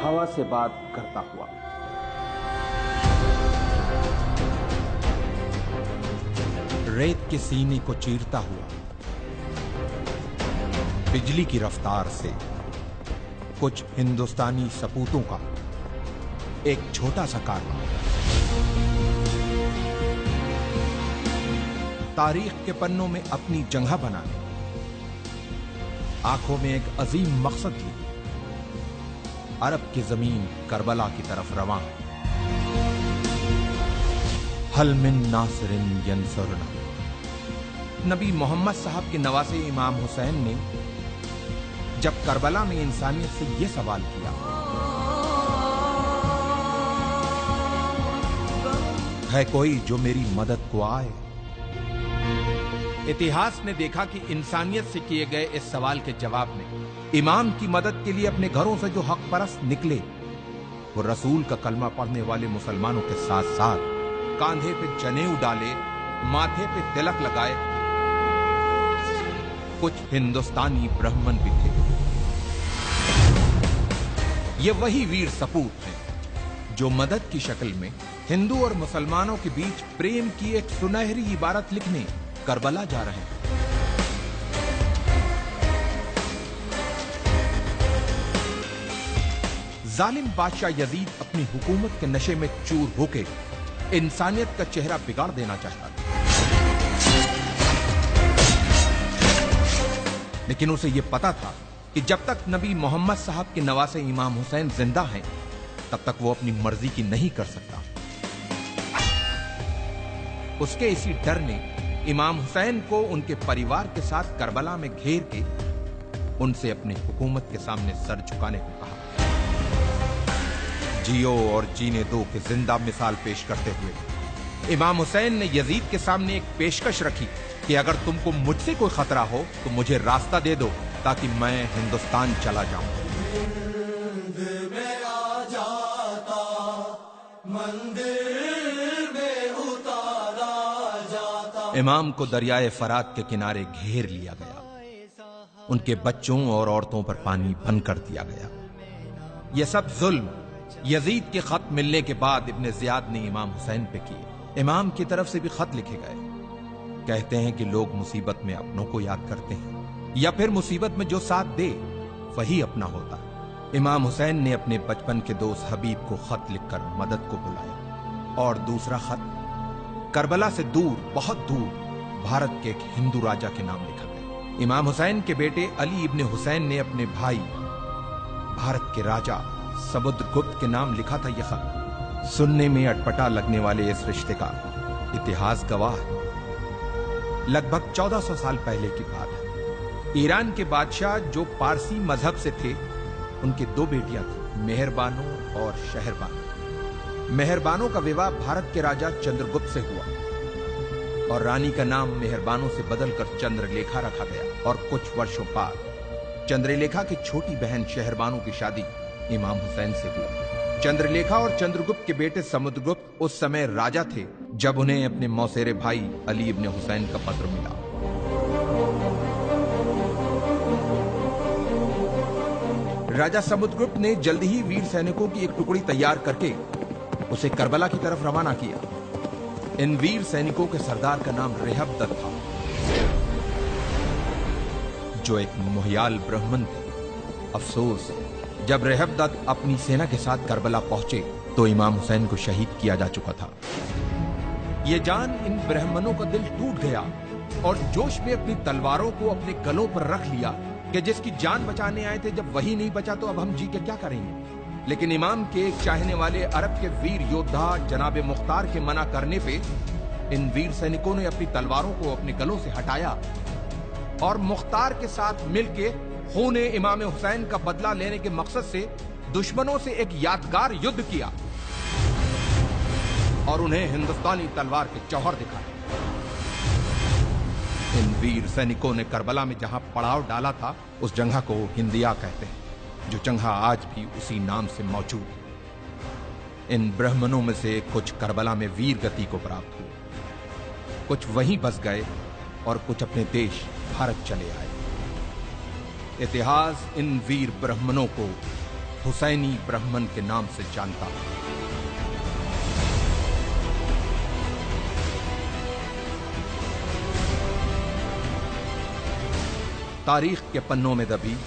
हवा से बात करता हुआ। रेत के सीने को चीरता हुआ, बिजली की रफ्तार से कुछ हिंदुस्तानी सपूतों का एक छोटा सा कारनामा, तारीख के पन्नों में अपनी जगह बनाने, आंखों में एक अजीम मकसद लिए अरब की जमीन करबला की तरफ रवां है। हल मिन नासिरिन यंसुरना। नबी मोहम्मद साहब के नवासे इमाम हुसैन ने जब करबला में इंसानियत से यह सवाल किया, है कोई जो मेरी मदद को आए? इतिहास ने देखा कि इंसानियत से किए गए इस सवाल के जवाब में इमाम की मदद के लिए अपने घरों से जो हक परस्त निकले, वो रसूल का कलमा पढ़ने वाले मुसलमानों के साथ साथ कांधे पे जनेऊ डाले, माथे पे तिलक लगाए कुछ हिंदुस्तानी ब्राह्मण भी थे। ये वही वीर सपूत हैं जो मदद की शक्ल में हिंदू और मुसलमानों के बीच प्रेम की एक सुनहरी इबारत लिखने करबला जा रहे हैं। जालिम बादशाह यजीद अपनी हुकूमत के नशे में चूर होके इंसानियत का चेहरा बिगाड़ देना चाहता था, लेकिन उसे यह पता था कि जब तक नबी मोहम्मद साहब के नवासे इमाम हुसैन जिंदा हैं, तब तक वो अपनी मर्जी की नहीं कर सकता। उसके इसी डर ने इमाम हुसैन को उनके परिवार के साथ करबला में घेर के उनसे अपनी हुकूमत के सामने सर झुकाने को कहा। जियो और जीने दो की जिंदा मिसाल पेश करते हुए इमाम हुसैन ने यजीद के सामने एक पेशकश रखी कि अगर तुमको मुझसे कोई खतरा हो तो मुझे रास्ता दे दो ताकि मैं हिंदुस्तान चला जाऊं। इमाम को दरियाए फरात के किनारे घेर लिया गया, उनके बच्चों और औरतों पर पानी बंद कर दिया गया। यह सब जुल्म यजीद के खत मिलने के बाद इब्ने जियाद ने इमाम हुसैन पे किए। इमाम की तरफ से भी खत लिखे गए। कहते हैं कि लोग मुसीबत में अपनों को याद करते हैं या फिर मुसीबत में जो साथ दे वही अपना होता है। इमाम हुसैन ने अपने बचपन के दोस्त हबीब को खत लिखकर मदद को बुलाया और दूसरा खत करबला से दूर, बहुत दूर भारत के एक हिंदू राजा के नाम लिखा गया। इमाम हुसैन के बेटे अली इब्ने हुसैन ने अपने भाई भारत के राजा समुद्रगुप्त के नाम लिखा था यह खत। सुनने में अटपटा लगने वाले इस रिश्ते का इतिहास गवाह है। लगभग 1400 साल पहले की बात है। ईरान के बादशाह जो पारसी मजहब से थे, उनकी दो बेटियां थी, मेहरबानो और शहरबानो। मेहरबानों का विवाह भारत के राजा चंद्रगुप्त से हुआ और रानी का नाम मेहरबानों से बदलकर चंद्रलेखा रखा गया। और कुछ वर्षों बाद चंद्रलेखा की छोटी बहन शहरबानो की शादी इमाम हुसैन से हुई। चंद्रलेखा और चंद्रगुप्त के बेटे समुद्रगुप्त उस समय राजा थे जब उन्हें अपने मौसेरे भाई अली इब्ने हुसैन का पत्र मिला। राजा समुद्रगुप्त ने जल्दी ही वीर सैनिकों की एक टुकड़ी तैयार करके उसे करबला की तरफ रवाना किया। इन वीर सैनिकों के सरदार का नाम रेहबदत था, जो एक मोहियाल ब्राह्मण थे। अफसोस, जब रेहबदत अपनी सेना के साथ करबला पहुंचे तो इमाम हुसैन को शहीद किया जा चुका था। यह जान इन ब्राह्मणों का दिल टूट गया और जोश में अपनी तलवारों को अपने गलों पर रख लिया कि जिसकी जान बचाने आए थे, जब वही नहीं बचा तो अब हम जी के क्या करेंगे। लेकिन इमाम के एक चाहने वाले अरब के वीर योद्धा जनाब मुख्तार के मना करने पे इन वीर सैनिकों ने अपनी तलवारों को अपने गलों से हटाया और मुख्तार के साथ मिलके खूने इमाम हुसैन का बदला लेने के मकसद से दुश्मनों से एक यादगार युद्ध किया और उन्हें हिंदुस्तानी तलवार के जौहर दिखाए। इन वीर सैनिकों ने करबला में जहां पड़ाव डाला था, उस जगह को हिंदिया कहते हैं, जो जगह आज भी उसी नाम से मौजूद है। इन ब्राह्मणों में से कुछ करबला में वीर गति को प्राप्त हुए, कुछ वहीं बस गए और कुछ अपने देश भारत चले आए। इतिहास इन वीर ब्राह्मणों को हुसैनी ब्राह्मण के नाम से जानता हूं। तारीख के पन्नों में दबी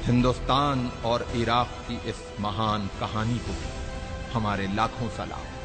हिंदुस्तान और इराक की इस महान कहानी को हमारे लाखों सलाम।